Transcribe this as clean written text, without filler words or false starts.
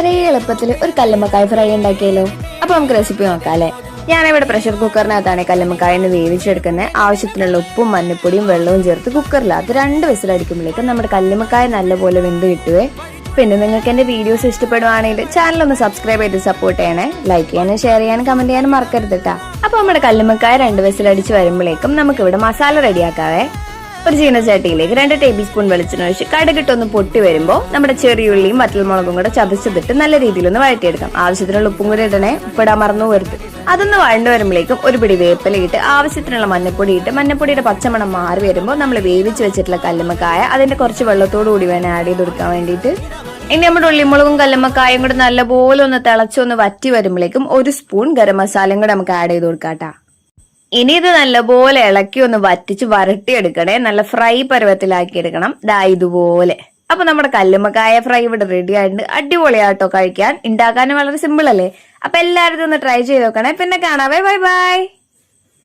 വളരെ എളുപ്പത്തിൽ ഒരു കല്ലുമ്മക്കായ ഫ്രൈ ഉണ്ടാക്കിയല്ലോ. അപ്പൊ നമുക്ക് റെസിപ്പി നോക്കാല്ലേ. ഞാനിവിടെ പ്രഷർ കുക്കറിനകത്താണ് കല്ലുമ്മക്കായന്ന് വേവിച്ചെടുക്കുന്നത്. ആവശ്യത്തിനുള്ള ഉപ്പും മഞ്ഞപ്പൊടിയും വെള്ളവും ചേർത്ത് കുക്കറിലകത്ത് 2 വിസിലടിക്കുമ്പോഴേക്കും നമ്മുടെ കല്ലുമ്മക്കായ നല്ലപോലെ വെന്ത് കിട്ടുവേ. പിന്നെ നിങ്ങൾക്ക് എന്റെ വീഡിയോസ് ഇഷ്ടപ്പെടുവാണെങ്കിൽ ചാനൽ ഒന്ന് സബ്സ്ക്രൈബ് ചെയ്ത് സപ്പോർട്ട് ചെയ്യണേ. ലൈക്ക് ചെയ്യാനും ഷെയർ ചെയ്യാനും കമന്റ് ചെയ്യാനും മറക്കരുത് കേട്ടാ. അപ്പൊ നമ്മുടെ കല്ലുമ്മക്കായ 2 വിസിലടിച്ച് വരുമ്പോഴേക്കും നമുക്ക് ഇവിടെ മസാല റെഡിയാക്കാവേ. ഒരു ചീനച്ചട്ടിയിലേക്ക് 2 ടേബിൾ സ്പൂൺ വെളിച്ചെണ്ണ ഒഴിച്ച് കടുകിട്ടൊന്ന് പൊട്ടി വരുമ്പോൾ നമ്മുടെ ചെറിയുള്ളിയും വറ്റൽമുളകും കൂടെ ചതച്ചതിട്ട് നല്ല രീതിയിലൊന്ന് വഴറ്റിയെടുക്കാം. ആവശ്യത്തിനുള്ള ഉപ്പും കൂടി ഇടണേ, ഉപ്പിടാൻ മറന്നു വരുത്. അതൊന്ന് വഴണ്ടു വരുമ്പോഴേക്കും ഒരു പിടി വേപ്പിലയിട്ട് ആവശ്യത്തിനുള്ള മഞ്ഞപ്പൊടി ഇട്ട് മഞ്ഞപ്പൊടിയുടെ പച്ചമണം മാറി വരുമ്പോൾ നമ്മൾ വേവിച്ച് വെച്ചിട്ടുള്ള കല്ലുമ്മക്കായ അതിന്റെ കുറച്ച് വെള്ളത്തോടു കൂടി വേണം ആഡ് ചെയ്ത് കൊടുക്കാൻ വേണ്ടിയിട്ട്. ഇനി നമ്മുടെ ഉള്ളിമുളകും കല്ലുമ്മക്കായും കൂടെ നല്ലപോലെ ഒന്ന് തിളച്ചൊന്ന് വറ്റി വരുമ്പോഴേക്കും 1 സ്പൂൺ ഗരം മസാലയും കൂടെ നമുക്ക് ആഡ് ചെയ്ത് കൊടുക്കാട്ടാ. ഇനി ഇത് നല്ലപോലെ ഇളക്കി ഒന്ന് വറ്റിച്ച് വരട്ടിയെടുക്കണേ. നല്ല ഫ്രൈ പരുവത്തിലാക്കി എടുക്കണം. ദാ ഇതുപോലെ. അപ്പൊ നമ്മുടെ കല്ലുമ്മക്കായ ഫ്രൈ ഇവിടെ റെഡി ആയിട്ടുണ്ട്. അടിപൊളിയാട്ടോ കഴിക്കാൻ. ഉണ്ടാക്കാനും വളരെ സിമ്പിൾ അല്ലേ. അപ്പൊ എല്ലാവരും ഒന്ന് ട്രൈ ചെയ്ത് നോക്കണേ. പിന്നെ കാണാവേ. Bye bye.